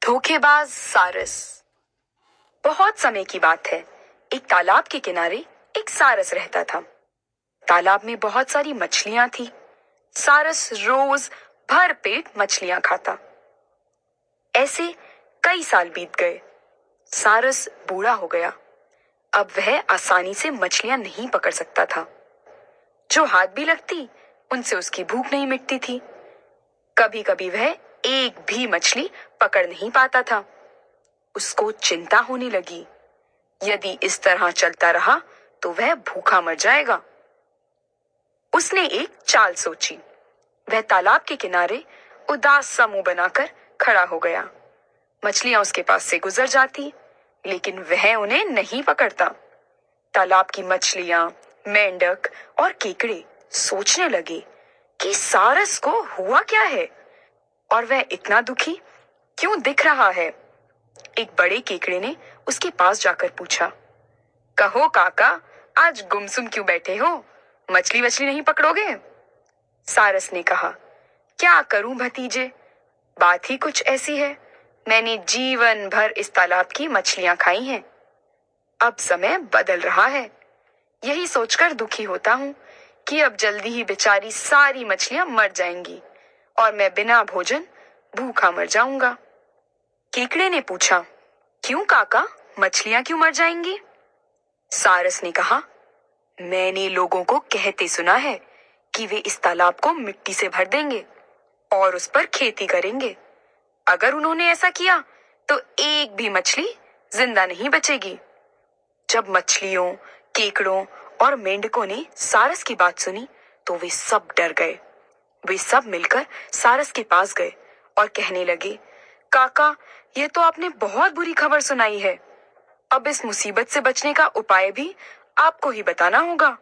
धोखेबाज सारस। बहुत समय की बात है। एक तालाब के किनारे एक सारस रहता था। तालाब में बहुत सारी मछलियां थी। सारस रोज भर पेट मछलियां खाता। ऐसे कई साल बीत गए। सारस बूढ़ा हो गया। अब वह आसानी से मछलियां नहीं पकड़ सकता था। जो हाथ भी लगती उनसे उसकी भूख नहीं मिटती थी। कभी कभी वह एक भी मछली पकड़ नहीं पाता था। उसको चिंता होने लगी। यदि इस तरह चलता रहा तो वह भूखा मर जाएगा। उसने एक चाल सोची। वह तालाब के किनारे उदास सा मुंह बनाकर खड़ा हो गया। मछलियां उसके पास से गुजर जाती, लेकिन वह उन्हें नहीं पकड़ता। तालाब की मछलियां, मेंढक और केकड़े सोचने लगे कि सारस को हुआ क्या है और वह इतना दुखी क्यों दिख रहा है। एक बड़े केकड़े ने उसके पास जाकर पूछा, कहो काका, आज गुमसुम क्यों बैठे हो? मछली वछली नहीं पकड़ोगे? सारस ने कहा, क्या करूं भतीजे, बात ही कुछ ऐसी है। मैंने जीवन भर इस तालाब की मछलियां खाई हैं। अब समय बदल रहा है। यही सोचकर दुखी होता हूं कि अब जल्दी ही बेचारी सारी मछलियां मर जाएंगी और मैं बिना भोजन भूखा मर जाऊंगा। केकड़े ने पूछा, क्यों काका, मछलियां क्यों मर जाएंगी? सारस ने कहा, मैंने लोगों को कहते सुना है कि वे इस तालाब को मिट्टी से भर देंगे और उस पर खेती करेंगे। अगर उन्होंने ऐसा किया तो एक भी मछली जिंदा नहीं बचेगी। जब मछलियों, केकड़ों और मेंढकों ने सारस की बात सुनी तो वे सब डर गए। वे सब मिलकर सारस के पास गए और कहने लगे, काका, ये तो आपने बहुत बुरी खबर सुनाई है। अब इस मुसीबत से बचने का उपाय भी आपको ही बताना होगा।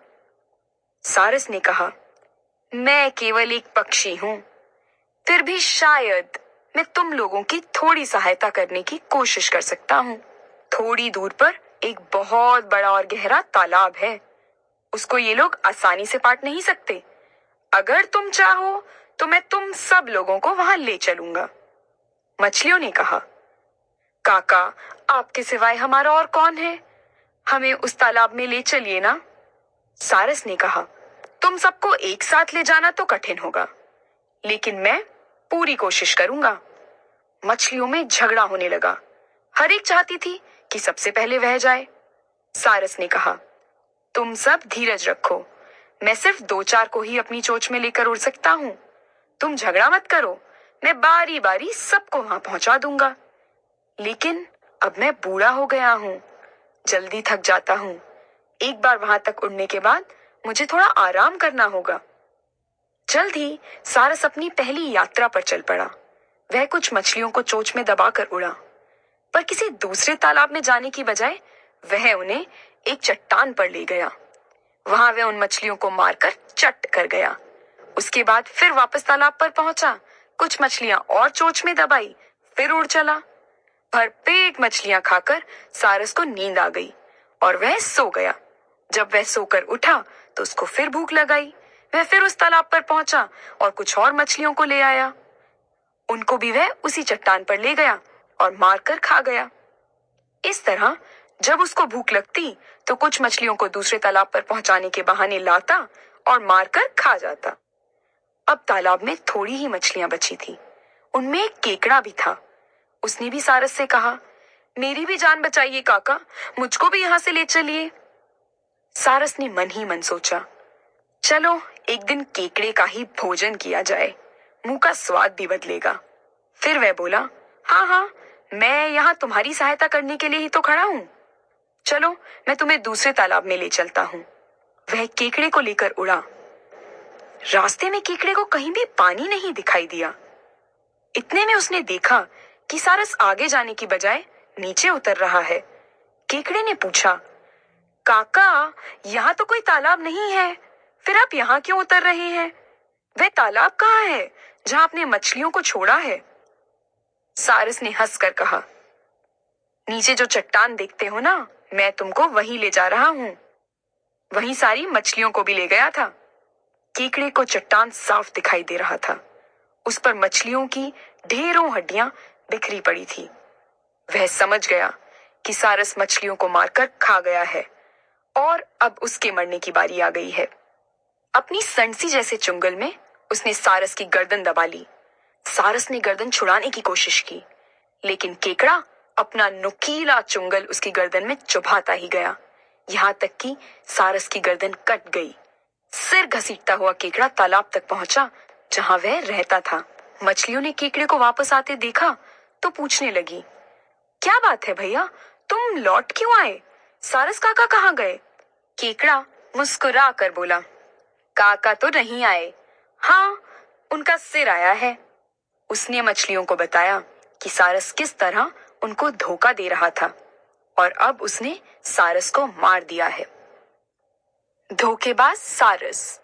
सारस ने कहा, मैं केवल एक पक्षी हूं, फिर भी शायद मैं तुम लोगों की थोड़ी सहायता करने की कोशिश कर सकता हूं। थोड़ी दूर पर एक बहुत बड़ा और गहरा तालाब है। उसको ये लोग आसानी से पाट नहीं सकते। अगर तुम चाहो तो मैं तुम सब लोगों को वहां ले चलूंगा। मछलियों ने कहा, काका, आपके सिवाय हमारा और कौन है? हमें उस तालाब में ले चलिए ना। सारस ने कहा, तुम सबको एक साथ ले जाना तो कठिन होगा, लेकिन मैं पूरी कोशिश करूंगा। मछलियों में झगड़ा होने लगा। हर एक चाहती थी कि सबसे पहले वह जाए। सारस ने कहा, तुम सब धीरज रखो, मैं सिर्फ 2-4 को ही अपनी चोंच में लेकर उड़ सकता हूं। तुम झगड़ा मत करो, मैं बारी बारी सबको वहां पहुंचा दूंगा। लेकिन अब मैं बूढ़ा हो गया हूं, जल्दी थक जाता हूं। एक बार वहां तक उड़ने के बाद मुझे थोड़ा आराम करना होगा। जल्द ही सारस अपनी पहली यात्रा पर चल पड़ा। वह कुछ मछलियों को चोंच में दबाकर उड़ा, पर किसी दूसरे तालाब में जाने की बजाय वह उन्हें एक चट्टान पर ले गया। वहां वह उन मछलियों को मारकर चट कर गया। उसके बाद फिर वापस तालाब पर पहुंचा, कुछ मछलियां और चोंच में दबाई, फिर उड़ चला। भरपेट मछलियां खाकर सारस को नींद आ गई और वह सो गया। जब वह सोकर उठा तो उसको फिर भूख लगाई। वह फिर उस तालाब पर पहुंचा और कुछ और मछलियों को ले आया। उनको भी वह उसी चट्टान पर ले गया और मारकर खा गया। इस तरह जब उसको भूख लगती तो कुछ मछलियों को दूसरे तालाब पर पहुंचाने के बहाने लाता और मारकर खा जाता। अब तालाब में थोड़ी ही मछलियां बची थी। उनमें एक केकड़ा भी था। उसने भी सारस से कहा, मेरी भी जान बचाइए काका, मुझको भी यहां से ले चलिए। सारस ने मन ही मन सोचा, चलो एक दिन केकड़े का ही भोजन किया जाए, मुंह का स्वाद भी बदलेगा। फिर वह बोला, हाँ हाँ, मैं यहाँ तुम्हारी सहायता करने के लिए ही तो खड़ा हूं। चलो मैं तुम्हें दूसरे तालाब में ले चलता हूं। वह केकड़े को लेकर उड़ा। रास्ते में केकड़े को कहीं भी पानी नहीं दिखाई दिया। इतने में उसने देखा कि सारस आगे जाने की बजाय नीचे उतर रहा है। केकड़े ने पूछा, काका, यहाँ तो कोई तालाब नहीं है, फिर आप यहाँ क्यों उतर रहे हैं? वह तालाब कहाँ है जहां आपने मछलियों को छोड़ा है? सारस ने हंसकर कहा, नीचे जो चट्टान देखते हो ना, मैं तुमको वहीं ले जा रहा हूं। वहीं सारी मछलियों को भी ले गया था। केकड़े को चट्टान साफ दिखाई दे रहा था। उस पर मछलियों की ढेरों हड्डियां बिखरी पड़ी थी। वह समझ गया कि सारस मछलियों को मारकर खा गया है और अब उसके मरने की बारी आ गई है। अपनी संडसी जैसे चुंगल में उसने सारस की गर्दन दबा ली। सारस ने गर्दन छुड़ाने की कोशिश की, लेकिन केकड़ा अपना नुकीला चुंगल उसकी गर्दन में चुभाता ही गया, यहाँ तक कि सारस की गर्दन कट गई। सिर घसीटता हुआ केकड़ा तालाब तक पहुंचा जहां वह रहता था। मछलियों ने केकड़े को वापस आते देखा तो पूछने लगी, क्या बात है भैया, तुम लौट क्यों आए? सारस काका कहाँ गए? केकड़ा मुस्कुरा कर बोला, काका तो नहीं आए, हाँ उनका सिर आया है। उसने मछलियों को बताया कि सारस किस तरह उनको धोखा दे रहा था और अब उसने सारस को मार दिया है। धोखेबाज सारस।